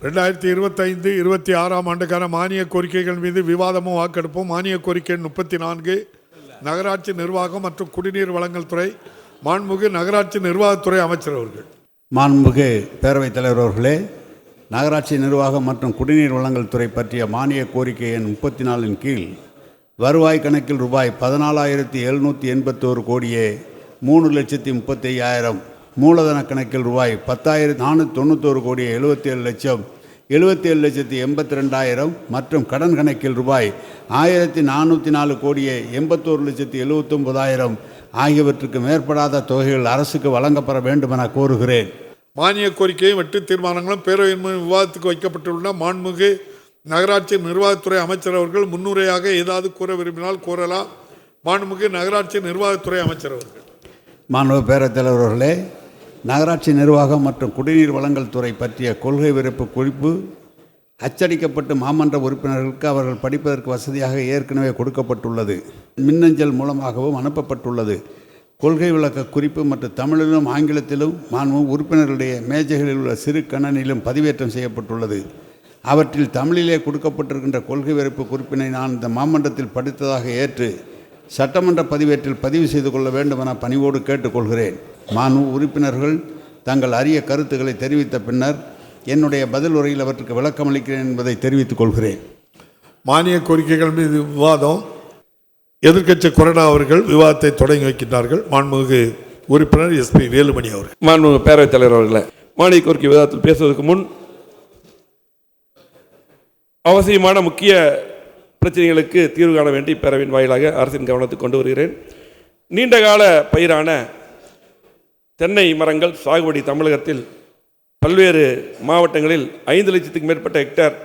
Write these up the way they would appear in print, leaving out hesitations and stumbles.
2025-26 ஆண்டுக்கான மானிய கோரிக்கைகள் மீது விவாதமும் வாக்கெடுப்பும். மானிய கோரிக்கை 34 நகராட்சி நிர்வாகம் மற்றும் குடிநீர் வழங்கல் துறை. மாண்புமிகு நகராட்சி நிர்வாகத்துறை அமைச்சர் அவர்கள். மாண்புமிகு பேரவைத் தலைவர் அவர்களே, நகராட்சி நிர்வாகம் மற்றும் குடிநீர் வழங்கல் துறை பற்றிய மானிய கோரிக்கை எண் 34 கீழ் வருவாய் கணக்கில் ரூபாய் 14,781 கோடியே 3,35,000, மூலதன கணக்கில் ரூபாய் 10,491 கோடியே 77 லட்சம் 77,82,000 மற்றும் கடன் கணக்கில் ரூபாய் 1,404 கோடியே 81,79,000 ஆகியவற்றுக்கு மேற்படாத தொகைகள் அரசுக்கு வழங்கப்பட வேண்டும் என கோருகிறேன். மானிய கோரிக்கையும் வெட்டு தீர்மானங்களும் பேரவையின் விவாதத்துக்கு வைக்கப்பட்டுள்ள மாண்புமிகு நகராட்சி நிர்வாகத்துறை அமைச்சர் அவர்கள் முன்னுரையாக ஏதாவது கூற விரும்பினால் கூறலாம். மாண்புமிகு நகராட்சி நிர்வாகத்துறை அமைச்சர் அவர்கள். மாண்புமிகு பேரவைத் தலைவர் அவர்களே, நகராட்சி நிர்வாகம் மற்றும் குடிநீர் வழங்கல் துறை பற்றிய கொள்கை விருப்பு குறிப்பு அச்சடிக்கப்பட்டு மாமன்ற உறுப்பினர்களுக்கு அவர்கள் படிப்பதற்கு வசதியாக ஏற்கனவே கொடுக்கப்பட்டுள்ளது. மின்னஞ்சல் மூலமாகவும் அனுப்பப்பட்டுள்ளது. கொள்கை விளக்க குறிப்பு மற்றும் தமிழிலும் ஆங்கிலத்திலும் மாண்புமிகு உறுப்பினர்களுடைய மேஜைகளில் உள்ள சிறு கணனிலும் பதிவேற்றம் செய்யப்பட்டுள்ளது. அவற்றில் தமிழிலே கொடுக்கப்பட்டிருக்கின்ற கொள்கை விருப்பு குறிப்பினை நான் இந்த மாமன்றத்தில் படித்ததாக ஏற்று சட்டமன்ற பதிவேற்றில் பதிவு செய்து கொள்ள வேண்டும் என பணிவோடு கேட்டுக்கொள்கிறேன். மாண்புமிகு உறுப்பினர்கள் தங்கள் அரிய கருத்துக்களை தெரிவித்த பின்னர் என்னுடைய பதில் உரையில் அவற்றுக்கு விளக்கமளிக்கிறேன் என்பதை தெரிவித்துக் கொள்கிறேன். மானிய கோரிக்கைகள் மீது விவாதம். எதிர்க்கட்சி கொறடா அவர்கள் விவாதத்தை தொடங்கி வைக்கின்றார்கள். மாண்புமிகு உறுப்பினர் SP வேலுமணி அவர்கள். மாண்புமிகு பேரவைத் தலைவர் அவர்களே, மானிய கோரிக்கை விவாதத்தில் பேசுவதற்கு முன் அவசியமான முக்கிய பிரச்சனைகளுக்கு தீர்வு காண வேண்டி பேரவையின் வாயிலாக அரசின் கவனத்துக்கு கொண்டு வருகிறேன். நீண்டகால பயிரான தென்னை மரங்கள் சாகுபடி தமிழகத்தில் பல்வேறு மாவட்டங்களில் 5 லட்சத்துக்கு மேற்பட்ட ஹெக்டேர்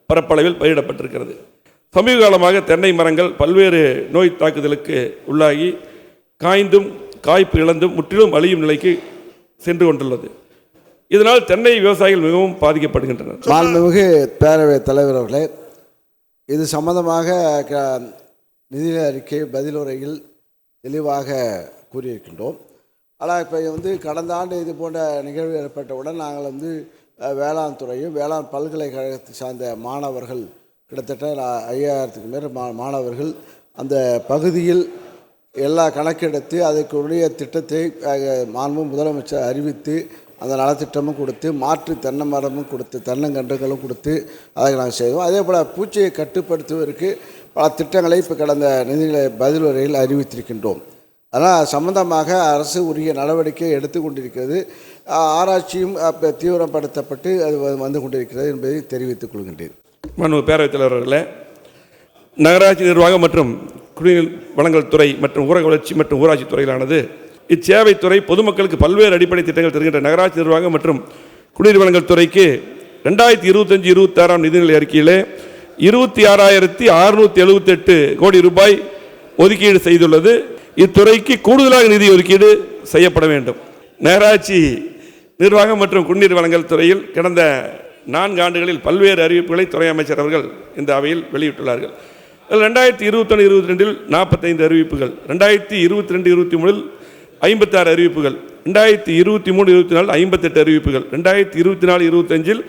பரப்பளவில் பயிரிடப்பட்டிருக்கிறது. சமீப காலமாக தென்னை மரங்கள் பல்வேறு நோய் தாக்குதலுக்கு உள்ளாகி காய்ந்தும் காய்ப்பு இழந்தும் முற்றிலும் அழியும் நிலைக்கு சென்று கொண்டுள்ளது. இதனால் தென்னை விவசாயிகள் மிகவும் பாதிக்கப்படுகின்றனர். மாண்புமிகு பேரவைத் தலைவர் அவர்களே, இது சம்பந்தமாக நிதி அறிக்கை பதிலுரையில் தெளிவாக கூறியிருக்கின்றோம். ஆனால் இப்போ கடந்த ஆண்டு இது போன்ற நிகழ்வு ஏற்பட்டவுடன் நாங்கள் வேளாண் துறையும் வேளாண் பல்கலைக்கழகத்தை சார்ந்த மாணவர்கள் கிட்டத்தட்ட 5000க்கு மேல் மாணவர்கள் அந்த பகுதியில் எல்லா கணக்கெடுத்து அதுக்குரிய திட்டத்தை மாண்புமிகு முதலமைச்சர் அறிவித்து அந்த நலத்திட்டமும் கொடுத்து மாற்று தென்னை மரமும் கொடுத்து தென்னங்கன்றுகளும் கொடுத்து அதை நாங்கள் செய்வோம். அதே போல் பூச்சியை கட்டுப்படுத்துவதற்கு பல திட்டங்களை இப்போ கடந்த நிதிநிலை பதிலுரையில் அறிவித்திருக்கின்றோம். அதனால் சம்பந்தமாக அரசு உரிய நடவடிக்கை எடுத்து கொண்டிருக்கிறது. ஆராய்ச்சியும் தீவிரப்படுத்தப்பட்டு அது வந்து கொண்டிருக்கிறது என்பதை தெரிவித்துக் கொள்கின்றேன். மாண்புமிகு பேரவைத் தலைவர்களே, நகராட்சி நிர்வாகம் மற்றும் குடிநீர் வழங்கல் துறை மற்றும் ஊரக வளர்ச்சி மற்றும் ஊராட்சி துறையிலானது இச்சேவைத்துறை பொதுமக்களுக்கு பல்வேறு அடிப்படை திட்டங்கள் தருகின்ற நகராட்சி நிர்வாகம் மற்றும் குடிநீர் வழங்கல் துறைக்கு 2025-26 நிதிநிலை அறிக்கையிலே 26,678 கோடி ரூபாய் ஒதுக்கீடு செய்துள்ளது. இத்துறைக்கு கூடுதலாக நிதி ஒதுக்கீடு செய்யப்பட வேண்டும். நகராட்சி நிர்வாகம் மற்றும் குடிநீர் வழங்கல் துறையில் கடந்த 4 ஆண்டுகளில் பல்வேறு அறிவிப்புகளை துறை அமைச்சர் அவர்கள் இந்த அவையில் வெளியிட்டுள்ளார்கள். 2021-22 45 அறிவிப்புகள், 2022-23 56 அறிவிப்புகள், 2023-24 58 அறிவிப்புகள், 2024-25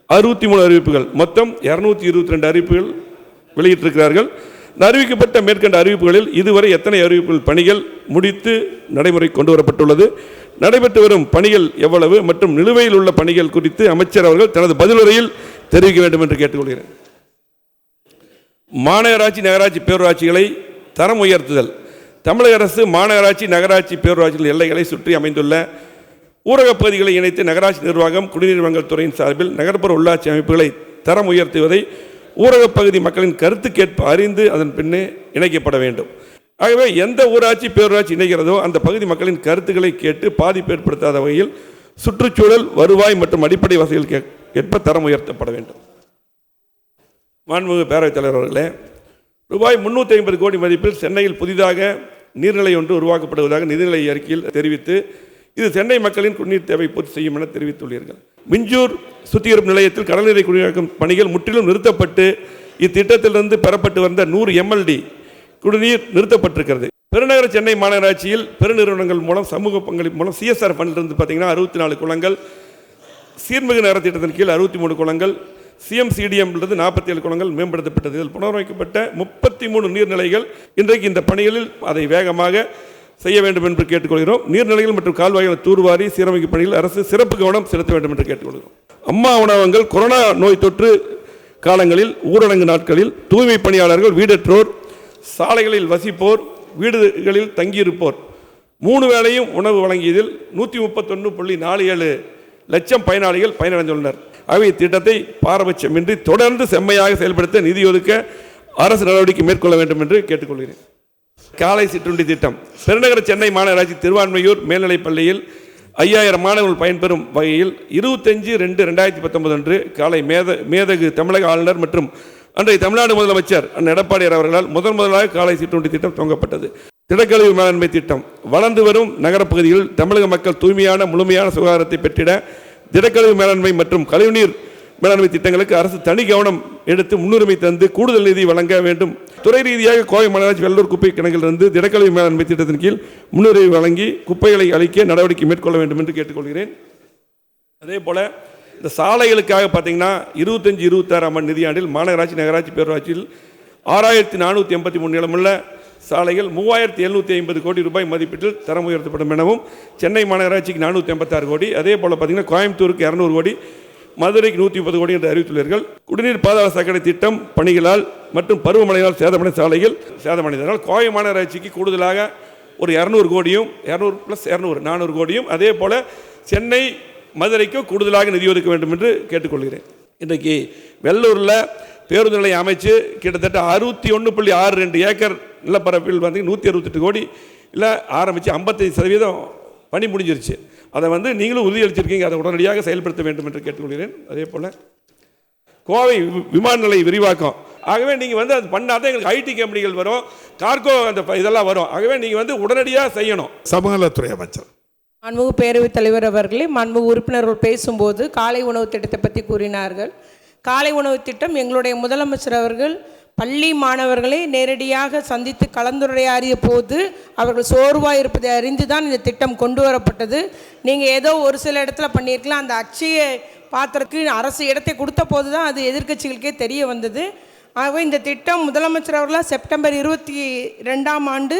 63 அறிவிப்புகள், மொத்தம் 222 அறிவிப்புகள் வெளியிட்டிருக்கிறார்கள். அறிவிக்கப்பட்ட மேற்கண்ட அறிவிப்புகளில் இதுவரை எத்தனை அறிவிப்புகள் பணிகள் முடித்து நடைமுறை கொண்டு வரப்பட்டுள்ளது, நடைபெற்று வரும் பணிகள் எவ்வளவு மற்றும் நிலுவையில் உள்ள பணிகள் குறித்து அமைச்சர் அவர்கள் தனது பதிலுரையில் தெரிவிக்க வேண்டும் என்று கேட்டுக்கொள்கிறேன். மாநகராட்சி நகராட்சி பேரூராட்சிகளை தரம் உயர்த்துதல். தமிழக அரசு மாநகராட்சி நகராட்சி பேரூராட்சிகள் எல்லைகளை சுற்றி அமைந்துள்ள ஊரகப் பகுதிகளை இணைத்து நகராட்சி நிர்வாகம் குடிநீர் வழங்கல் துறையின் சார்பில் நகர்ப்புற உள்ளாட்சி அமைப்புகளை தரம் உயர்த்துவதை ஊரகப் பகுதி மக்களின் கருத்து கேட்பு அறிந்து அதன் பின்னே இணைக்கப்பட வேண்டும். ஆகவே எந்த ஊராட்சி பேரூராட்சி இணைகிறதோ அந்த பகுதி மக்களின் கருத்துக்களை கேட்டு பாதிப்பு ஏற்படுத்தாத வகையில் சுற்றுச்சூழல், வருவாய் மற்றும் அடிப்படை வசதிகள் ஏற்ப தரம் உயர்த்தப்பட வேண்டும். மாண்புமிகு பேரவைத் தலைவர் அவர்களே, ரூபாய் 350 கோடி மதிப்பில் சென்னையில் புதிதாக நீர்நிலை ஒன்று உருவாக்கப்படுவதாக நிதிநிலை அறிக்கையில் தெரிவித்து இது சென்னை மக்களின் குடிநீர் தேவை பூர்த்தி செய்யும் என தெரிவித்துள்ளீர்கள். மிஞ்சூர் சுத்திகரிப்பு நிலையத்தில் கடல்நீரை குடிநீராக்கும் பணிகள் முற்றிலும் நிறுத்தப்பட்டு இத்திட்டத்திலிருந்து பெறப்பட்டு வந்த 100 MLD குடிநீர் நிறுத்தப்பட்டிருக்கிறது. பெருநகர சென்னை மாநகராட்சியில் பெருநிறுவனங்கள் மூலம் சமூக பங்களிப்பு மூலம் CSR ஃபண்டிலிருந்து பார்த்தீங்கன்னா 64 குளங்கள் சீர்மிகு நகர திட்டத்தின் கீழ் 63 குளங்கள், CMCDM-லிருந்து 47 குளங்கள் மேம்படுத்தப்பட்டது. இதில் புனரமைக்கப்பட்ட 33 நீர்நிலைகள். இன்றைக்கு இந்த பணிகளில் அதை வேகமாக செய்ய வேண்டும் என்று கேட்டுக்கொள்கிறோம். நீர்நிலைகள் மற்றும் கால்வாய்களை தூர்வாரி சீரமைக்கும் பணியில் அரசு சிறப்பு கவனம் செலுத்த வேண்டும் என்று கேட்டுக்கொள்கிறோம். அம்மா உணவகங்கள் கொரோனா நோய் தொற்று காலங்களில், ஊரடங்கு நாட்களில் தூய்மை பணியாளர்கள், வீடற்றோர், சாலைகளில் வசிப்போர், வீடுகளில் தங்கியிருப்போர் 3 வேளையும் உணவு வழங்கியதில் 131.47 லட்சம் பயனாளிகள் பயனடைந்துள்ளனர். ஆகவே இத்திட்டத்தை பாரபட்சமின்றி தொடர்ந்து செம்மையாக செயல்படுத்த நிதி ஒதுக்க அரசு நடவடிக்கை மேற்கொள்ள வேண்டும் என்று கேட்டுக்கொள்கிறேன். காலை சிற்றுண்டி திட்டம். பெருநகர சென்னை மாநகராட்சி திருவான்மையூர் மேல்நிலைப் பள்ளியில் 5000 மாணவர்கள் பயன்பெறும் வகையில் 25/2/2019 அன்று காலை மேதகு தமிழக ஆளுநர் மற்றும் அன்றைய தமிழ்நாடு முதலமைச்சர் அண்ணன் எடப்பாடியார் அவர்களால் முதலாக காலை சிற்றுண்டி திட்டம் துவங்கப்பட்டது. திடக்கழிவு மேலாண்மை திட்டம். வளர்ந்து வரும் நகரப்பகுதிகளில் தமிழக மக்கள் தூய்மையான முழுமையான சுகாதாரத்தை பெற்றிட திடக்கழிவு மேலாண்மை மற்றும் கழிவுநீர் மேலாண்மை திட்டங்களுக்கு அரசு தனி கவனம் எடுத்து முன்னுரிமை தந்து கூடுதல் நிதி வழங்க வேண்டும். துறை ரீதியாக கோவை மாநகராட்சி வெள்ளூர் குப்பை கிணங்கிலிருந்து திடக்கழிவு மேலாண்மை திட்டத்தின் கீழ் முன்னுரிமை வழங்கி குப்பைகளை அளிக்க நடவடிக்கை மேற்கொள்ள வேண்டும் என்று கேட்டுக்கொள்கிறேன். அதே போல் இந்த சாலைகளுக்காக பார்த்தீங்கன்னா 25-26 நிதியாண்டில் மாநகராட்சி, நகராட்சி, பேரூராட்சியில் 6483 நிலமுள்ள சாலைகள் 3750 கோடி ரூபாய் மதிப்பீட்டில் தரம் உயர்த்தப்படும் எனவும், சென்னை மாநகராட்சிக்கு 486 கோடி, அதே போல் பார்த்தீங்கன்னா கோயம்புத்தூருக்கு 200 கோடி, மதுரைக்கு 130 கோடி என்று அறிவித்துள்ளீர்கள். குடிநீர் பாதாள சாக்கடை திட்டம் பணிகளால் மற்றும் பருவமழையால் சேதமடைந்த சாலைகள் சேதமடைந்ததால் கோவை மாநகராட்சிக்கு கூடுதலாக ஒரு 200 கோடியும் 200 + 200 400 கோடியும், அதே போல் சென்னை மதுரைக்கு கூடுதலாக நிதி ஒதுக்க வேண்டும் என்று கேட்டுக்கொள்கிறேன். இன்றைக்கு வெள்ளூரில் பேருந்து நிலையம் அமைச்சு கிட்டத்தட்ட 61.62 ஏக்கர் நிலப்பரப்பில் வந்து 168 கோடி இல்லை ஆரம்பித்து 55% பணி முடிஞ்சிருச்சு. அதை நீங்களும் உறுதியளிச்சிருக்கீங்க, அதை உடனடியாக செயல்படுத்த வேண்டும் என்று கேட்டுக்கொள்கிறேன். அதே போல் கோவை விமான நிலைய விரிவாக்கம். ஆகவே நீங்கள் அது பண்ணாதான் எங்களுக்கு ஐடி கம்பெனிகள் வரும், கார்கோ அந்த இதெல்லாம் வரும். ஆகவே நீங்கள் உடனடியாக செய்யணும். சமநலத்துறை அமைச்சர். மாண்புமிகு பேரவைத் தலைவர் அவர்களே, மாண்புமிகு உறுப்பினர்கள் பேசும்போது காலை உணவு திட்டத்தை பற்றி கூறினார்கள். காலை உணவு திட்டம் எங்களுடைய முதலமைச்சர் அவர்கள் பள்ளி மாணவர்களை நேரடியாக சந்தித்து கலந்துரையாடிய போது அவர்கள் சோர்வாக இருப்பதை அறிந்து தான் இந்த திட்டம் கொண்டு வரப்பட்டது. நீங்கள் ஏதோ ஒரு சில இடத்துல பண்ணியிருக்கலாம், அந்த அச்சய பாத்திரத்துக்கு அரசு இடத்தை கொடுத்த போது தான் அது எதிர்க்கட்சிகளுக்கே தெரிய வந்தது. ஆகவே இந்த திட்டம் முதலமைச்சர் அவர்களால் செப்டம்பர் 22ஆம் ஆண்டு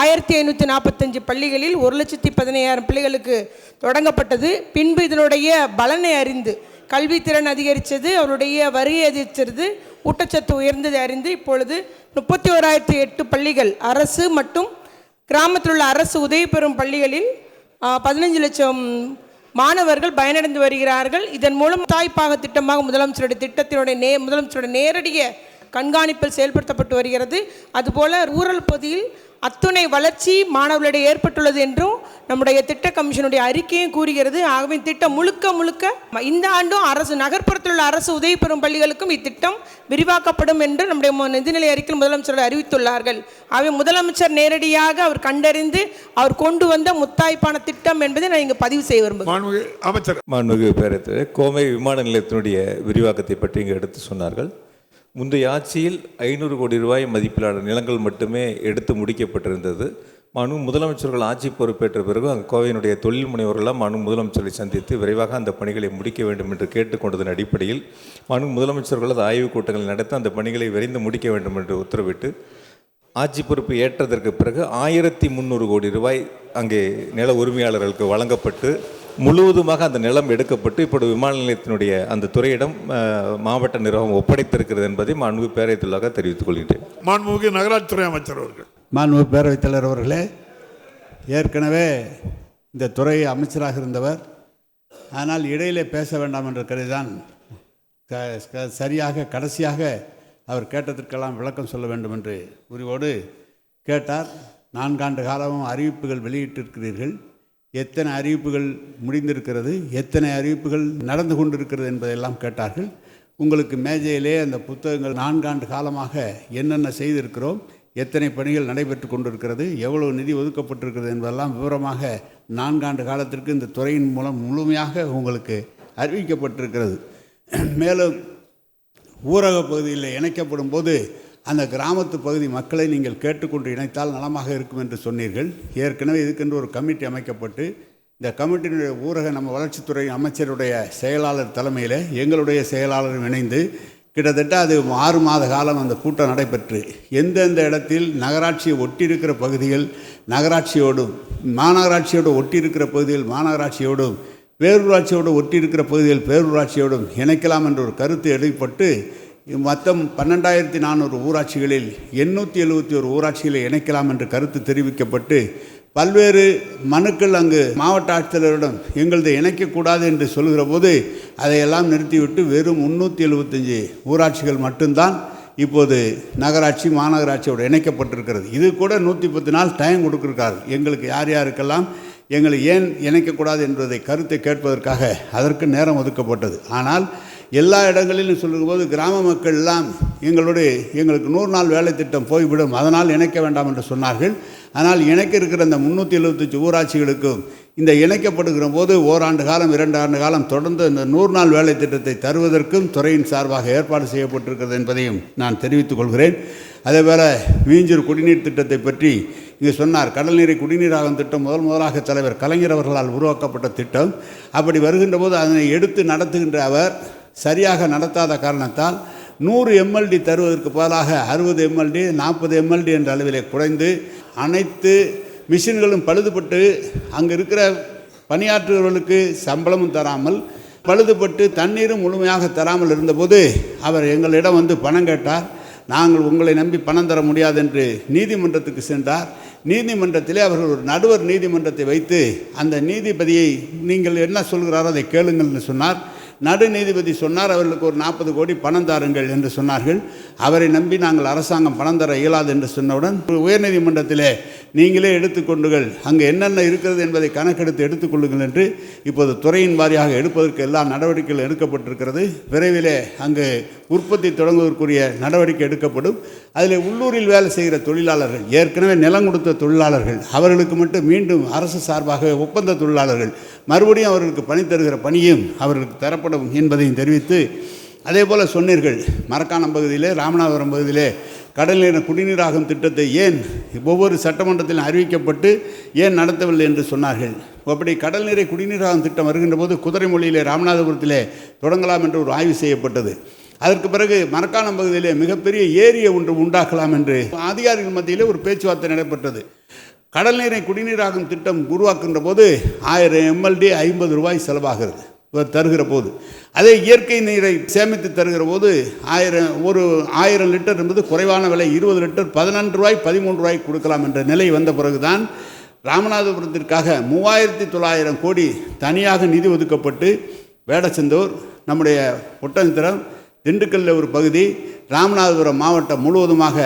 1545 பள்ளிகளில் 1,15,000 பிள்ளைகளுக்கு தொடங்கப்பட்டது. பின்பு இதனுடைய பலனை அறிந்து கல்வித்திறன் அதிகரித்தது, அவருடைய வருகை அதிகரித்தது, ஊட்டச்சத்து உயர்ந்ததை அறிந்து இப்பொழுது 31,008 பள்ளிகள் அரசு மற்றும் கிராமத்தில் உள்ள அரசு உதவி பெறும் பள்ளிகளில் 15 லட்சம் மாணவர்கள் பயனடைந்து வருகிறார்கள். இதன் மூலம் தாய்ப்பாக திட்டமாக முதலமைச்சருடைய நேரடிய கண்காணிப்பில் செயல்படுத்தப்பட்டு வருகிறது. அதுபோல் ரூரல் பகுதியில் அத்துணை வளர்ச்சி மாணவர்களிடையே ஏற்பட்டுள்ளது என்றும் நம்முடைய திட்ட கமிஷனுடைய அறிக்கையும் கூறுகிறது. ஆகவே திட்டம் முழுக்க இந்த ஆண்டும் அரசு நகர்ப்புறத்தில் உள்ள அரசு உதவி பெறும் பள்ளிகளுக்கும் இத்திட்டம் விரிவாக்கப்படும் என்று நம்முடைய நிதிநிலை அறிக்கையில் முதலமைச்சர் அறிவித்துள்ளார்கள். ஆகவே முதலமைச்சர் நேரடியாக அவர் கண்டறிந்து அவர் கொண்டு வந்த முத்தாய்ப்பான திட்டம் என்பதை நான் இங்கு பதிவு செய்ய விரும்புகிறேன். அமைச்சர். மாண்புமிகு பேரவைத் கோவை விமான நிலையத்தினுடைய விரிவாக்கத்தை பற்றி இங்கு எடுத்து சொன்னார்கள். முந்தைய ஆட்சியில் 500 கோடி ரூபாய் மதிப்பிலான நிலங்கள் மட்டுமே எடுத்து முடிக்கப்பட்டிருந்தது. முதலமைச்சர்கள் ஆட்சி பொறுப்பேற்ற பிறகு அங்கே கோவையினுடைய தொழில் முனைவர்களெல்லாம் முதலமைச்சரை சந்தித்து விரைவாக அந்த பணிகளை முடிக்க வேண்டும் என்று கேட்டுக்கொண்டதன் அடிப்படையில் முதலமைச்சர்கள் அது ஆய்வுக் கூட்டங்களை நடத்த அந்த பணிகளை விரைந்து முடிக்க வேண்டும் என்று உத்தரவிட்டு ஆட்சி பொறுப்பு ஏற்றதற்கு பிறகு 1300 கோடி ரூபாய் அங்கே நில உரிமையாளர்களுக்கு வழங்கப்பட்டு முழுவதுமாக அந்த நிலம் எடுக்கப்பட்டு இப்போது விமான நிலையத்தினுடைய அந்த துறையிடம் மாவட்ட நிர்வாகம் ஒப்படைத்திருக்கிறது என்பதை மாண்புமிகு பேரவைத் தலைவராக தெரிவித்துக் கொள்கின்றேன். மாண்புமிகு நகராட்சித்துறை அமைச்சர் அவர்கள். மாண்புமிகு பேரவைத் தலைவர் அவர்களே, ஏற்கனவே இந்த துறை அமைச்சராக இருந்தவர், ஆனால் இடையிலே பேச வேண்டாம் என்ற கருதிதான் சரியாக கடைசியாக அவர் கேட்டதற்கெல்லாம் விளக்கம் சொல்ல வேண்டும் என்று உரிவோடு கேட்டார். 4 ஆண்டு காலமும் அறிவிப்புகள் வெளியிட்டிருக்கிறீர்கள், எத்தனை அறிவிப்புகள் முடிந்திருக்கிறது, எத்தனை அறிவிப்புகள் நடந்து கொண்டிருக்கிறது என்பதையெல்லாம் கேட்டார்கள். உங்களுக்கு மேஜையிலே அந்த புத்தகங்கள் 4 ஆண்டு காலமாக என்னென்ன செய்திருக்கிறோம், எத்தனை பணிகள் நடைபெற்று கொண்டிருக்கிறது, எவ்வளவு நிதி ஒதுக்கப்பட்டிருக்கிறது என்பதெல்லாம் விவரமாக 4 ஆண்டு காலத்திற்கு இந்த துறையின் மூலம் முழுமையாக உங்களுக்கு அறிவிக்கப்பட்டிருக்கிறது. மேலும் ஊரக பகுதியில் இணைக்கப்படும் போது அந்த கிராமத்து பகுதி மக்களை நீங்கள் கேட்டுக்கொண்டு இணைத்தால் நலமாக இருக்கும் என்று சொன்னீர்கள். ஏற்கனவே இதுக்கென்று ஒரு கமிட்டி அமைக்கப்பட்டு இந்த கமிட்டியினுடைய ஊரக நம்ம வளர்ச்சித்துறை அமைச்சருடைய செயலாளர் தலைமையில் எங்களுடைய செயலாளரும் இணைந்து கிட்டத்தட்ட அது 6 மாத காலம் அந்த கூட்டம் நடைபெற்று எந்தெந்த இடத்தில் நகராட்சியை ஒட்டியிருக்கிற பகுதிகள் நகராட்சியோடும் மாநகராட்சியோடு ஒட்டியிருக்கிற பகுதிகள் மாநகராட்சியோடும் பேரூராட்சியோடு ஒட்டியிருக்கிற பகுதிகள் பேரூராட்சியோடும் இணைக்கலாம் என்ற ஒரு கருத்து எழுப்பப்பட்டு மொத்தம் 12,400 ஊராட்சிகளில் 871 ஊராட்சிகளை இணைக்கலாம் என்று கருத்து தெரிவிக்கப்பட்டு பல்வேறு மனுக்கள் அங்கு மாவட்ட ஆட்சித்தலைவரிடம் எங்களது இணைக்கக்கூடாது என்று சொல்கிற போது அதையெல்லாம் நிறுத்திவிட்டு வெறும் 375 ஊராட்சிகள் மட்டும்தான் இப்போது நகராட்சி மாநகராட்சியோடு இணைக்கப்பட்டிருக்கிறது. இது கூட 110 நாள் டைம் கொடுக்குறார்கள். எங்களுக்கு யார் யாருக்கெல்லாம் எங்களை ஏன் இணைக்கக்கூடாது என்பதை கருத்தை கேட்பதற்காக அதற்கு நேரம் ஒதுக்கப்பட்டது. ஆனால் எல்லா இடங்களிலும் சொல்லும்போது கிராம மக்கள் எல்லாம் எங்களுக்கு 100 நாள் வேலை திட்டம் போய்விடும், அதனால் இணைக்க வேண்டாம் என்று சொன்னார்கள். ஆனால் இணைக்க இருக்கிற இந்த 375 ஊராட்சிகளுக்கும் இந்த இணைக்கப்படுகிற போது ஓராண்டு காலம் 2 ஆண்டு காலம் தொடர்ந்து இந்த 100 நாள் வேலை திட்டத்தை தருவதற்கும் துறையின் சார்பாக ஏற்பாடு செய்யப்பட்டிருக்கிறது என்பதையும் நான் தெரிவித்துக் கொள்கிறேன். அதேபோல் மீஞ்சூர் குடிநீர் திட்டத்தை பற்றி இங்கே சொன்னார். கடல் நீரை குடிநீராகும் திட்டம் முதலாக தலைவர் கலைஞர் அவர்களால் உருவாக்கப்பட்ட திட்டம். அப்படி வருகின்ற போது அதனை எடுத்து நடத்துகின்ற அவர் சரியாக நடத்தாத காரணத்தால் 100 MLD தருவதற்கு பதிலாக 60 MLD 40 MLD என்ற அளவிலே குறைந்து அனைத்து மிஷின்களும் பழுதுபட்டு அங்கே இருக்கிற பணியாற்றுபவர்களுக்கு சம்பளமும் தராமல் பழுதுபட்டு தண்ணீரும் முழுமையாக தராமல் இருந்தபோது அவர் எங்களிடம் வந்து பணம் கேட்டார். நாங்கள் உங்களை நம்பி பணம் தர முடியாது என்று நீதிமன்றத்துக்கு சென்றார். நீதிமன்றத்திலே அவர்கள் ஒரு நடுவர் நீதிமன்றத்தை வைத்து அந்த நீதிபதியை நீங்கள் என்ன சொல்கிறாரோ அதை கேளுங்கள் என்று சொன்னார். நடு நீதிபதி சொன்னார் அவர்களுக்கு ஒரு 40 கோடி பணம் தாருங்கள் என்று சொன்னார்கள். அவரை நம்பி நாங்கள் அரசாங்கம் பணம் தர இயலாது என்று சொன்னவுடன் உயர்நீதிமன்றத்திலே நீங்களே எடுத்துக்கொண்டுகள் அங்கே என்னென்ன இருக்கிறது என்பதை கணக்கெடுத்து எடுத்துக்கொள்ளுங்கள் என்று இப்போது துறையின் வாரியாக எடுப்பதற்கு எல்லா நடவடிக்கைகள் எடுக்கப்பட்டிருக்கிறது. விரைவிலே அங்கு உற்பத்தி தொடங்குவதற்குரிய நடவடிக்கை எடுக்கப்படும். அதில் உள்ளூரில் வேலை செய்கிற தொழிலாளர்கள் ஏற்கனவே நிலம் கொடுத்த தொழிலாளர்கள் அவர்களுக்கு மட்டும் மீண்டும் அரசு சார்பாக ஒப்பந்த தொழிலாளர்கள் மறுபடியும் அவர்களுக்கு பணி தருகிற பணியும் அவர்களுக்கு தரப்படும் என்பதையும் தெரிவித்து அதே போல் சொன்னீர்கள். மரக்காணம் பகுதியிலே ராமநாதபுரம் பகுதியிலே கடல் நீர் குடிநீராகும் திட்டத்தை ஏன் ஒவ்வொரு சட்டமன்றத்திலும் அறிவிக்கப்பட்டு ஏன் நடத்தவில்லை என்று சொன்னார்கள். அப்படி கடல் நீரை குடிநீராகும் திட்டம் வருகின்ற போது குதிரைமொழியிலே ராமநாதபுரத்திலே தொடங்கலாம் என்று ஒரு ஆய்வு செய்யப்பட்டது. அதற்கு பிறகு மரக்காணம் பகுதியிலே மிகப்பெரிய ஏரியை ஒன்று உண்டாக்கலாம் என்று அதிகாரிகள் மத்தியிலே ஒரு பேச்சுவார்த்தை நடைபெற்றது. கடல் நீரை குடிநீராகும் திட்டம் உருவாக்குகின்ற போது 1000 MLD 50 ரூபாய் செலவாகிறது தருகிற போது. அதே இயற்கை நீரை சேமித்து தருகிற போது 1000 லிட்டர் என்பது குறைவான விலை 20 லிட்டர் 11 ரூபாய் 13 ரூபாய் கொடுக்கலாம் என்ற நிலை வந்த பிறகுதான் ராமநாதபுரத்திற்காக 3900 கோடி தனியாக நிதி ஒதுக்கப்பட்டு வேடச்சந்தூர் நம்முடைய ஒட்டன்சத்திரம் திண்டுக்கல்லில் ஒரு பகுதி ராமநாதபுரம் மாவட்டம் முழுவதுமாக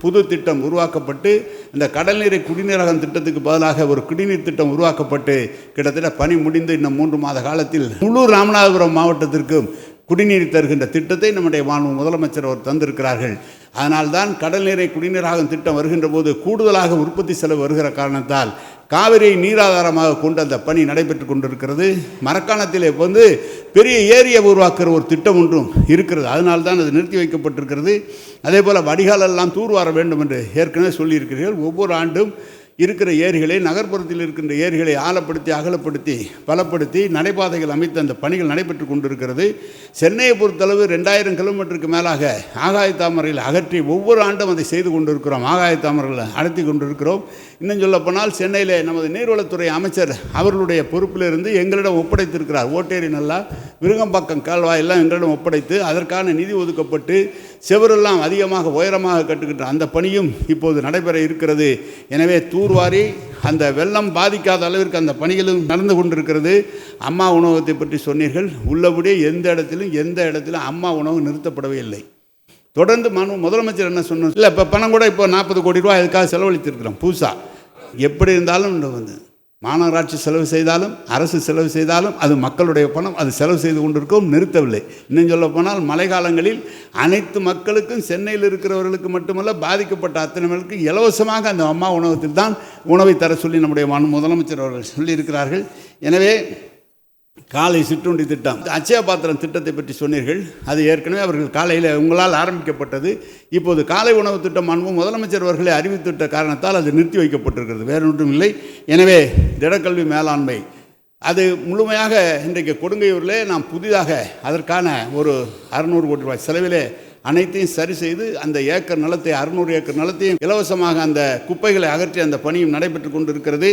புது திட்டம் உருவாக்கப்பட்டு இந்த கடல் நீரை குடிநீரகம் திட்டத்துக்கு பதிலாக ஒரு குடிநீர் திட்டம் உருவாக்கப்பட்டு கிட்டத்தட்ட பணி முடிந்து இன்னும் 3 மாத காலத்தில் முழு ராமநாதபுரம் மாவட்டத்திற்கும் குடிநீர் தருகின்ற திட்டத்தை நம்முடைய முதலமைச்சர் அவர் தந்திருக்கிறார்கள். அதனால்தான் கடல் நீரை குடிநீராகும் திட்டம் வருகின்ற போது கூடுதலாக உற்பத்தி செலவு வருகிற காரணத்தால் காவிரியை நீராதாரமாக கொண்டு அந்த பணி நடைபெற்று கொண்டிருக்கிறது. மரக்காணத்திலே வந்து பெரிய ஏரியை உருவாக்குற ஒரு திட்டம் ஒன்றும் இருக்கிறது. அதனால்தான் அது நிறுத்தி வைக்கப்பட்டிருக்கிறது. அதே போல் வடிகாலெல்லாம் தூர்வார வேண்டும் என்று ஏற்கனவே சொல்லியிருக்கிறீர்கள். ஒவ்வொரு ஆண்டும் இருக்கிற ஏரிகளை நகர்ப்புறத்தில் இருக்கின்ற ஏரிகளை ஆழப்படுத்தி அகலப்படுத்தி பலப்படுத்தி நடைபாதைகள் அமைத்து அந்த பணிகள் நடைபெற்று கொண்டிருக்கிறது. சென்னையை பொறுத்தளவு 2000 கிலோமீட்டருக்கு மேலாக ஆகாய தாமரையில் அகற்றி ஒவ்வொரு ஆண்டும் அதை செய்து கொண்டிருக்கிறோம். ஆகாய தாமரையில் அடர்த்தி கொண்டிருக்கிறோம். இன்னும் சொல்லப்போனால் சென்னையில் நமது நீர்வளத்துறை அமைச்சர் அவர்களுடைய பொறுப்பிலிருந்து எங்களிடம் ஒப்படைத்திருக்கிறார். ஓட்டேரி நல்லா விருகம்பாக்கம் கால்வாயெல்லாம் எங்களிடம் ஒப்படைத்து அதற்கான நிதி ஒதுக்கப்பட்டு செவரெல்லாம் அதிகமாக உயரமாக கட்டுக்கின்ற அந்த பணியும் இப்போது நடைபெற இருக்கிறது. எனவே தூர்வாரி அந்த வெள்ளம் பாதிக்காத அளவிற்கு அந்த பணிகளும் நடந்து கொண்டிருக்கிறது. அம்மா உணவகத்தை பற்றி சொன்னீர்கள். உள்ளபடியே எந்த இடத்திலும் அம்மா உணவு நிறுத்தப்படவே இல்லை. தொடர்ந்து முதலமைச்சர் என்ன சொன்னார், இல்லை இப்போ பணம் கூட இப்போ 40 கோடி ரூபாய் அதுக்காக செலவழித்திருக்கிறோம் புதுசாக. எப்படி இருந்தாலும் வந்து மாநகராட்சி செலவு செய்தாலும் அரசு செலவு செய்தாலும் அது மக்களுடைய பணம், அது செலவு செய்து கொண்டிருக்கவும் நிறுத்தவில்லை. இன்னும் சொல்ல போனால் மழை காலங்களில் அனைத்து மக்களுக்கும் சென்னையில் இருக்கிறவர்களுக்கு மட்டுமல்ல பாதிக்கப்பட்ட அத்தனை மக்களுக்கும் இலவசமாக அந்த அம்மா உணவகத்தில் தான் உணவை தர சொல்லி நம்முடைய முதலமைச்சர் அவர்கள் சொல்லியிருக்கிறார்கள். எனவே காலை சிற்றுண்டி திட்டம், அச்சய பாத்திரம் திட்டத்தை பற்றி சொன்னீர்கள். அது ஏற்கனவே அவர்கள் காலையில் உங்களால் ஆரம்பிக்கப்பட்டது. இப்போது காலை உணவு திட்டம் முதலமைச்சர் அவர்களை அறிவித்துவிட்ட காரணத்தால் அது நிறுத்தி வைக்கப்பட்டிருக்கிறது, வேறு ஒன்றும் இல்லை. எனவே திடக்கல்வி மேலாண்மை அது முழுமையாக இன்றைக்கு கொடுங்கையூரில் நாம் புதிதாக அதற்கான ஒரு 600 கோடி ரூபாய் செலவிலே அனைத்தையும் சரி செய்து அந்த ஏக்கர் நிலத்தை 600 ஏக்கர் நிலத்தையும் இலவசமாக அந்த குப்பைகளை அகற்றி அந்த பணியும் நடைபெற்று கொண்டு இருக்கிறது.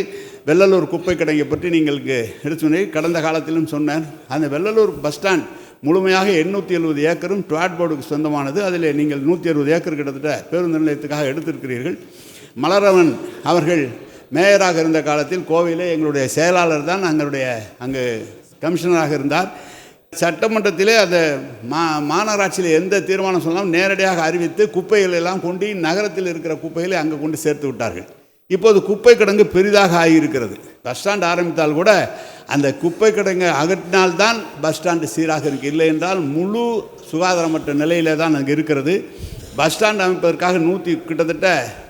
வெள்ளலூர் குப்பை கிடங்கை பற்றி நீங்களுக்கு எடுத்து கடந்த காலத்திலும் சொன்னேன். அந்த வெள்ளலூர் பஸ் ஸ்டாண்ட் முழுமையாக 870 ஏக்கரும் ட்வாட் போர்டுக்கு சொந்தமானது. அதில் நீங்கள் 160 ஏக்கர் கிட்டத்தட்ட பேருந்து நிலையத்துக்காக எடுத்திருக்கிறீர்கள். மலரவன் அவர்கள் மேயராக இருந்த காலத்தில் கோவையிலே எங்களுடைய செயலாளர் தான் அங்கு கமிஷனராக இருந்தார். சட்டமன்றத்திலே அந்த மாநகராட்சியில் எந்த தீர்மானம் சொன்னாலும் நேரடியாக அறிவித்து குப்பைகள் எல்லாம் கொண்டு நகரத்தில் இருக்கிற குப்பைகளை அங்கே கொண்டு சேர்த்து விட்டார்கள். இப்போது குப்பை கிடங்கு பெரிதாக ஆகியிருக்கிறது. பஸ் ஸ்டாண்ட் ஆரம்பித்தால் கூட அந்த குப்பை கிடங்கை அகற்றினால்தான் பஸ் ஸ்டாண்டு சீராக இருக்குது. இல்லை என்றால் முழு சுகாதாரமற்ற நிலையிலே தான் அங்கே இருக்கிறது. பஸ் ஸ்டாண்ட் அமைப்பதற்காக கிட்டத்தட்ட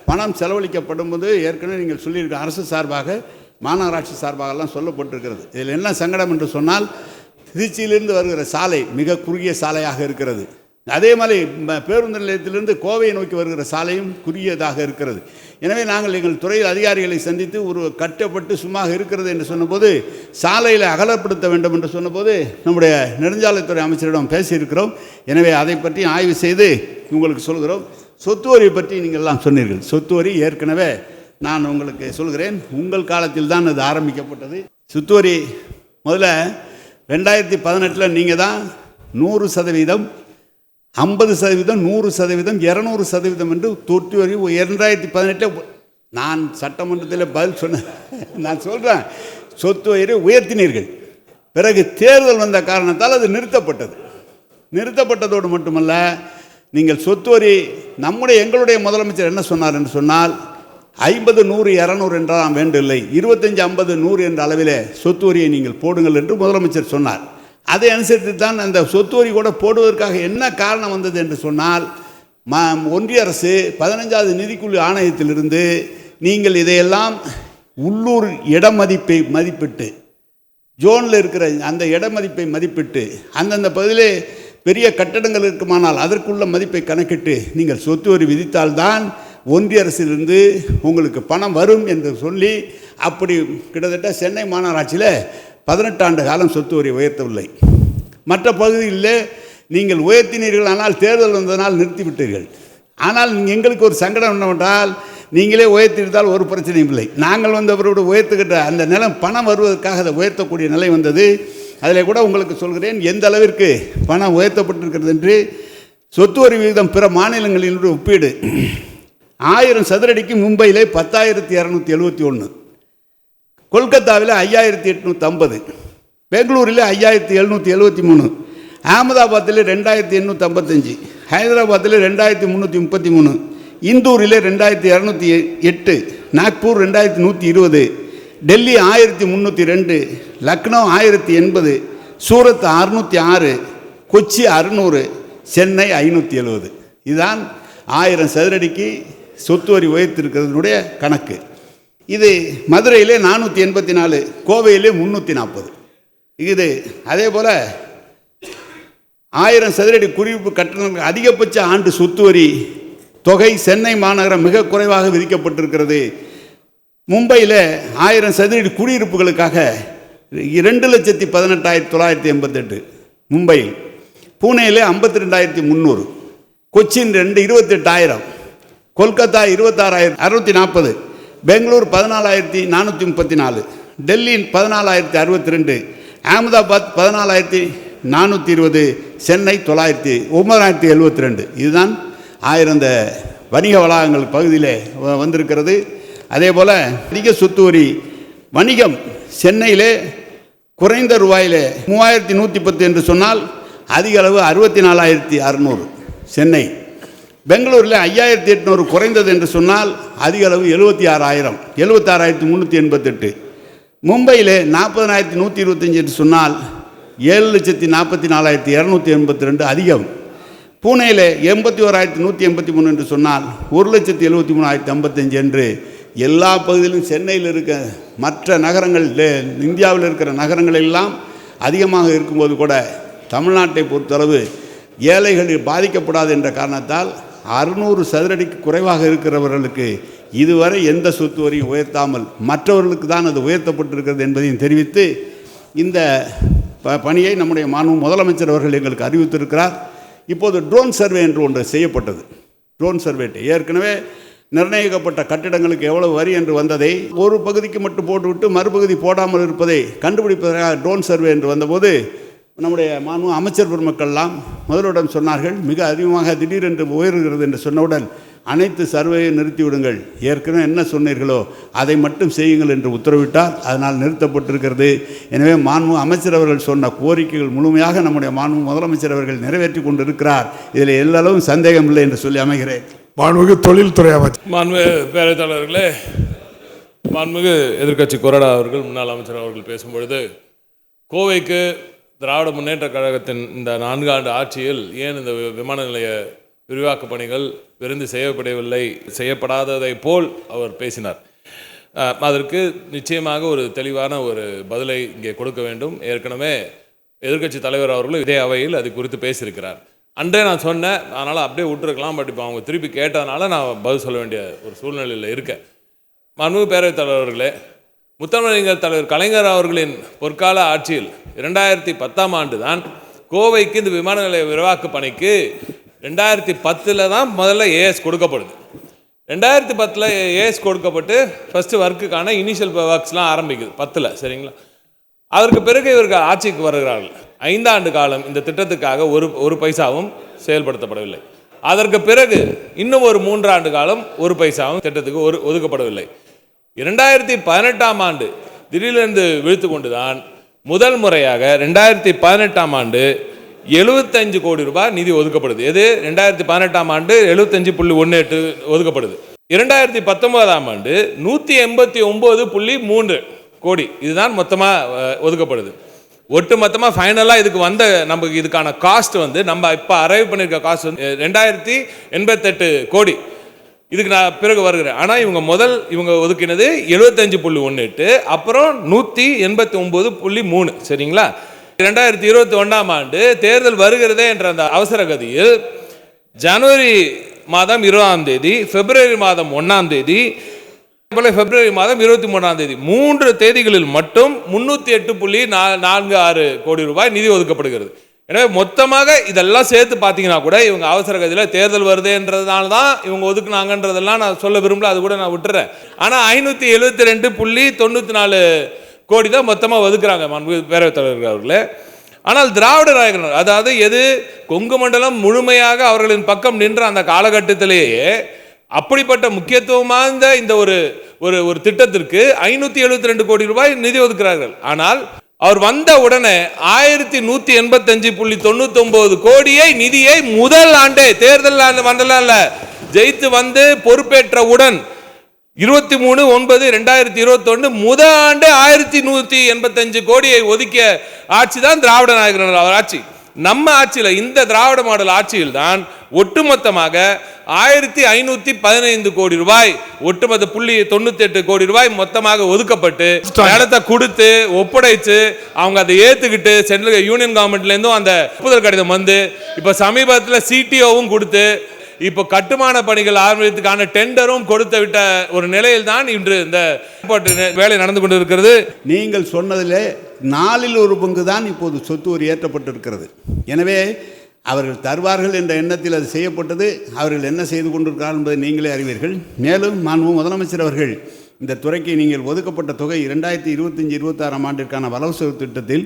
பணம் செலவழிக்கப்படும் போது ஏற்கனவே நீங்கள் சொல்லியிருக்க அரசு சார்பாக மாநகராட்சி சார்பாகலாம் சொல்லப்பட்டிருக்கிறது. இதில் என்ன சங்கடம் என்று சொன்னால் திருச்சியிலிருந்து வருகிற சாலை மிக குறுகிய சாலையாக இருக்கிறது. அதே மாதிரி பேருந்து நிலையத்திலிருந்து கோவையை நோக்கி வருகிற சாலையும் குறுகியதாக இருக்கிறது. எனவே நாங்கள் எங்கள் துறையில் அதிகாரிகளை சந்தித்து ஒரு கட்டப்பட்டு சும்மா இருக்கிறது என்று சொன்னபோது சாலையில் அகலப்படுத்த வேண்டும் என்று சொன்னபோது நம்முடைய நெடுஞ்சாலைத்துறை அமைச்சரிடம் பேசியிருக்கிறோம். எனவே அதை பற்றி ஆய்வு செய்து உங்களுக்கு சொல்கிறோம். சொத்து வரி பற்றி நீங்கள் எல்லாம் சொன்னீர்கள். சொத்து வரி ஏற்கனவே நான் உங்களுக்கு சொல்கிறேன், உங்கள் காலத்தில் தான் அது ஆரம்பிக்கப்பட்டது. சொத்து வரி முதல்ல 2018 நீங்கள் தான் 100%, 50%, 100%, 200% என்று தொட்டி வரி 2018 நான் சட்டமன்றத்தில் பதில் சொன்னேன். நான் சொல்கிறேன், சொத்து வரி உயர்த்தினீர்கள். பிறகு தேர்தல் வந்த காரணத்தால் அது நிறுத்தப்பட்டதோடு மட்டுமல்ல, நீங்கள் சொத்து வரி எங்களுடைய முதலமைச்சர் என்ன சொன்னார் என்று சொன்னால் 50, 100, 200 என்றால் வேண்டில்லை, 25, 50, 100 என்ற அளவிலே சொத்து வரியை நீங்கள் போடுங்கள் என்று முதலமைச்சர் சொன்னார். அதை அனுசரித்து தான் அந்த சொத்து வரி கூட போடுவதற்காக என்ன காரணம் வந்தது என்று சொன்னால், ஒன்றிய அரசு 15வது நிதிக்குழு ஆணையத்திலிருந்து நீங்கள் இதையெல்லாம் உள்ளூர் மதிப்பிட்டு ஜோனில் இருக்கிற அந்த மதிப்பை மதிப்பிட்டு அந்தந்த பகுதியிலே பெரிய கட்டடங்கள் இருக்குமானால் அதற்குள்ள மதிப்பை கணக்கிட்டு நீங்கள் சொத்து வரி விதித்தால்தான் ஒன்றிய அரசிலிருந்து உங்களுக்கு பணம் வரும் என்று சொல்லி, அப்படி கிட்டத்தட்ட சென்னை மாநகராட்சியில் 18 ஆண்டு காலம் சொத்து வரி உயர்த்தவில்லை. மற்ற பகுதிகளில் நீங்கள் உயர்த்தினீர்கள், ஆனால் தேர்தல் வந்ததனால் நிறுத்திவிட்டீர்கள். ஆனால் எங்களுக்கு ஒரு சங்கடம் என்னவென்றால், நீங்களே உயர்த்திவிட்டால் ஒரு பிரச்சனையும் இல்லை, நாங்கள் அவரோட உயர்த்துக்கிட்ட அந்த நிலம் பணம் வருவதற்காக அதை உயர்த்தக்கூடிய நிலை வந்தது. அதில் கூட உங்களுக்கு சொல்கிறேன் எந்த அளவிற்கு பணம் உயர்த்தப்பட்டிருக்கிறது என்று. சொத்து வரி விகிதம் பிற மாநிலங்களினுடைய ஒப்பீடு 1000 சதுரடிக்கு மும்பையில் 10,271, கொல்கத்தாவில் 5,850, பெங்களூரில் 5,773, அகமதாபாத்தில் 2,855, ஹைதராபாத்தில் 2,333, இந்தூரில் 2,208, நாக்பூர் 2,120, டெல்லி 1,302, லக்னோ 1,080, சூரத் 606, கொச்சி 600, சென்னை 570. இதுதான் 1000 சதுரடிக்கு சொத்து வரி உயர்த்திருக்கிறதுனுடைய கணக்கு. இது மதுரையிலே 484, கோவையிலே 340. இது அதே போல் 1000 சதுரடி குடியிருப்பு கட்டணங்களுக்கு அதிகபட்ச ஆண்டு சொத்து வரி தொகை சென்னை மாநகரம் மிக குறைவாக விதிக்கப்பட்டிருக்கிறது. மும்பையில் 1000 சதுரடி குடியிருப்புகளுக்காக 2,18,988 மும்பையில், பூனேயில் 52,300, கொச்சின் 28,000, கொல்கத்தா 26,640, பெங்களூர் 14,434, டெல்லி 14,062, அகமதாபாத் 14,420, சென்னை 9,072. இதுதான் 1000 வணிக வளாகங்கள் பகுதியில் வந்திருக்கிறது. அதே போல் அதிக சொத்து வரி வணிகம் சென்னையிலே குறைந்த ரூபாயிலே 3,110 என்று சொன்னால் அதிக அளவு 64,600 சென்னை. பெங்களூரில் 5,800 குறைந்தது என்று சொன்னால் அதிக அளவு 76,000, 76,388. மும்பையில் 40,125 என்று சொன்னால் 7,44,282 அதிகம். பூனேயில் 81,183 என்று சொன்னால் 1,73,055 என்று எல்லா பகுதியிலும் சென்னையில் இருக்க மற்ற நகரங்கள் இந்தியாவில் இருக்கிற நகரங்கள் எல்லாம் அதிகமாக இருக்கும்போது கூட தமிழ்நாட்டை பொறுத்தளவு ஏழைகள் பாதிக்கப்படாது என்ற காரணத்தால் 600 சதுரடிக்கு குறைவாக இருக்கிறவர்களுக்கு இதுவரை எந்த சொத்து வரியும் உயர்த்தாமல் மற்றவர்களுக்கு தான் அது உயர்த்தப்பட்டிருக்கிறது என்பதையும் தெரிவித்து, இந்த பணியை நம்முடைய மாண்பு முதலமைச்சர் அவர்கள் எங்களுக்கு அறிவித்திருக்கிறார். இப்போது ட்ரோன் சர்வே என்று ஒன்று செய்யப்பட்டது. ட்ரோன் சர்வே ஏற்கனவே நிர்ணயிக்கப்பட்ட கட்டிடங்களுக்கு எவ்வளவு வரி என்று வந்ததை ஒரு பகுதிக்கு மட்டும் போட்டுவிட்டு மறுபகுதி போடாமல் இருப்பதை கண்டுபிடிப்பதற்காக ட்ரோன் சர்வே என்று வந்தபோது நம்முடைய மாண்பு அமைச்சர் பெருமக்கள்லாம் முதலிடம் சொன்னார்கள், மிக அதிகமாக திடீரென்று உயர்கிறது என்று சொன்னவுடன் அனைத்து சர்வேயை நிறுத்திவிடுங்கள், ஏற்கனவே என்ன சொன்னீர்களோ அதை மட்டும் செய்யுங்கள் என்று உத்தரவிட்டார். அதனால் நிறுத்தப்பட்டிருக்கிறது. எனவே மாண்பு அமைச்சர் அவர்கள் சொன்ன கோரிக்கைகள் முழுமையாக நம்முடைய மாண்பு முதலமைச்சர் அவர்கள் நிறைவேற்றி கொண்டிருக்கிறார். இதில் எல்லளவும் சந்தேகம் இல்லை என்று சொல்லி அமைகிறேன். மாண்புமிகு தொழில்துறை அமைச்சர். மாண்புமிகு பேரவைத் தலைவர்களே, மாண்புமிகு எதிர்க்கட்சி கொறடா அவர்கள் முன்னாள் அமைச்சர் அவர்கள் பேசும்பொழுது கோவைக்கு திராவிட முன்னேற்ற கழகத்தின் இந்த 4 ஆண்டு ஆட்சியில் ஏன் இந்த விமான நிலைய விரிவாக்க பணிகள் விரைந்து செய்யப்படாததை போல் அவர் பேசினார். அதற்கு நிச்சயமாக ஒரு தெளிவான ஒரு பதிலை இங்கே கொடுக்க வேண்டும். ஏற்கனவே எதிர்க்கட்சி தலைவர் அவர்களும் இதே அவையில் அது குறித்து பேசியிருக்கிறார். அன்றே நான் சொன்னேன், அதனால் அப்படியே விட்டுருக்கலாம். பட் இப்போ அவங்க திருப்பி கேட்டதுனால நான் பதில் சொல்ல வேண்டிய ஒரு சூழ்நிலையில் இருக்கேன். மாண்புமிகு பேரவைத் தலைவர்களே, முத்தமிழறிஞர் தலைவர் கலைஞர் அவர்களின் பொற்கால ஆட்சியில் 2010ஆம் ஆண்டு தான் கோவைக்கு இந்த விமான நிலைய விரிவாக்க பணிக்கு 2010 தான் முதல்ல ஏஎஸ் கொடுக்கப்படுது. 2010 ஏஎஸ் கொடுக்கப்பட்டு ஃபஸ்ட்டு ஒர்க்குக்கான இனிஷியல் ஒர்க்ஸ்லாம் ஆரம்பிக்குது 10. சரிங்களா? அதற்கு பிறகு இவர்கள் ஆட்சிக்கு வருகிறார்கள். 5 ஆண்டு காலம் இந்த திட்டத்துக்காக ஒரு பைசாவும் செயல்படுத்தப்படவில்லை. அதற்கு பிறகு இன்னும் ஒரு 3 ஆண்டு காலம் ஒரு பைசாவும் திட்டத்துக்கு ஒதுக்கப்படவில்லை. 2018ஆம் ஆண்டு திடீரென்று விழுத்து கொண்டுதான் முதல் முறையாக 2018ஆம் ஆண்டு 75 கோடி ரூபாய் நிதி ஒதுக்கப்படுது. எது? 2018ஆம் ஆண்டு 75.18 ஒதுக்கப்படுது. 2019ஆம் ஆண்டு 189.3 கோடி இதுதான் மொத்தமாக ஒதுக்கப்படுது. ஒட்டு மொத்தமாக ஃபைனலாக இதுக்கு வந்த நமக்கு இதுக்கான காஸ்ட் வந்து நம்ம இப்போ அரைவ் பண்ணியிருக்க காஸ்ட் வந்து 2088 கோடி. இதுக்கு நான் பிறகு வருகிறேன். ஆனால் இவங்க ஒதுக்கினது 75.18, அப்புறம் 189.3. சரிங்களா? 2021ஆம் ஆண்டு தேர்தல் வருகிறதே என்ற அந்த அவசர கதியில் ஜனவரி மாதம் 20ஆம் தேதி, பிப்ரவரி மாதம் 1ஆம் தேதி, பிப்ரவரி மாதம் 23ஆம் தேதி 3 தேதிகளில் மட்டும் 308.46 கோடி ரூபாய் நிதி ஒதுக்கப்படுகிறது. எனவே மொத்தமாக இதெல்லாம் சேர்த்து பார்த்தீங்கன்னா கூட இவங்க அவசர கதியில் தேர்தல் வருதுன்றதுனால தான் இவங்க ஒதுக்குனாங்கன்றதெல்லாம் நான் சொல்ல விரும்பல, அது கூட நான் விட்டுறேன். ஆனால் 572.94 கோடி தான் மொத்தமாக ஒதுக்குறாங்க பேரவைத் தலைவர்கள் அவர்களே. ஆனால் திராவிட நாயகர்கள், அதாவது எது கொங்கு மண்டலம் முழுமையாக அவர்களின் பக்கம் நின்ற அந்த காலகட்டத்திலேயே அப்படிப்பட்ட முக்கியத்துவம் வாய்ந்த இந்த ஒரு திட்டத்திற்கு 572 கோடி ரூபாய் நிதி ஒதுக்குறார்கள். ஆனால் அவர் வந்த உடனே 1185.99 கோடியை நிதியை முதல் ஆண்டே தேர்தல் வந்தல ஜெயித்து வந்து பொறுப்பேற்றவுடன் 23/9/2021 முதல் ஆண்டு 1185 கோடியை ஒதுக்கிய ஆட்சி தான் திராவிட நாயகர்கள் அவர் ஆட்சி. நம்ம ஆட்சியில் இந்த திராவிட மாடல் ஆட்சியில் தான் ஒட்டுமொத்தமாக 1515 கோடி ரூபாய், ஒட்டுமொத்த 98 கோடி ரூபாய் மொத்தமாக ஒதுக்கப்பட்டு இடத்தை கொடுத்து ஒப்படைச்சு அவங்க அதை ஏத்துக்கிட்டு சென்ட்ரல் யூனியன் கவர்மெண்ட்ல இருந்தும் அந்த ஒப்புதல் கடிதம் வந்து இப்ப சமீபத்தில் சிடிஓவும் கொடுத்து இப்போ கட்டுமான பணிகள் ஆரம்பித்ததுக்கான டெண்டரும் கொடுத்து விட்ட ஒரு நிலையில் தான் இன்று இந்த வேலை நடந்து கொண்டிருக்கிறது. நீங்கள் சொன்னதிலே 1/4 பங்கு தான் இப்போது சொத்து வரி ஏற்றப்பட்டிருக்கிறது. எனவே அவர்கள் தருவார்கள் என்ற எண்ணத்தில் அது செய்யப்பட்டது. அவர்கள் என்ன செய்து கொண்டிருக்கிறார்கள் என்பதை நீங்களே அறிவீர்கள். மேலும் மாண்பு முதலமைச்சர் அவர்கள் இந்த துறைக்கு நீங்கள் ஒதுக்கப்பட்ட தொகை 2025-26ஆம் ஆண்டிற்கான வரவு செலவு திட்டத்தில்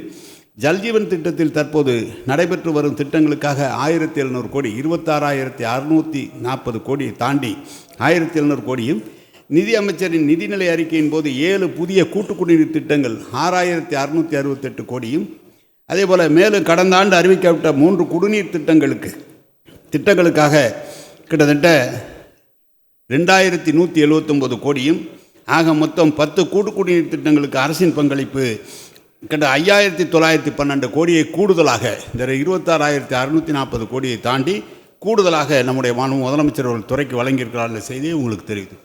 ஜல்ஜீவன் திட்டத்தில் தற்போது நடைபெற்று வரும் திட்டங்களுக்காக 1700 கோடி, 26,640 கோடியை தாண்டி 1700 கோடியும், நிதி அமைச்சரின் நிதிநிலை அறிக்கையின் போது 7 புதிய கூட்டு குடிநீர் திட்டங்கள் 6,668 கோடியும், அதேபோல் மேலும் கடந்த ஆண்டு அறிவிக்கப்பட்ட 3 குடிநீர் திட்டங்களுக்காக கிட்டத்தட்ட 2179 கோடியும், ஆக மொத்தம் 10 கூட்டு குடிநீர் திட்டங்களுக்கு அரசின் பங்களிப்பு கிட்ட 5912 கோடியை கூடுதலாக இந்த 26,640 கோடியை தாண்டி கூடுதலாக நம்முடைய மாண்பு முதலமைச்சர் அவர்கள் துறைக்கு வழங்கியிருக்கிறார் என்ற செய்தியை உங்களுக்கு தெரிவித்து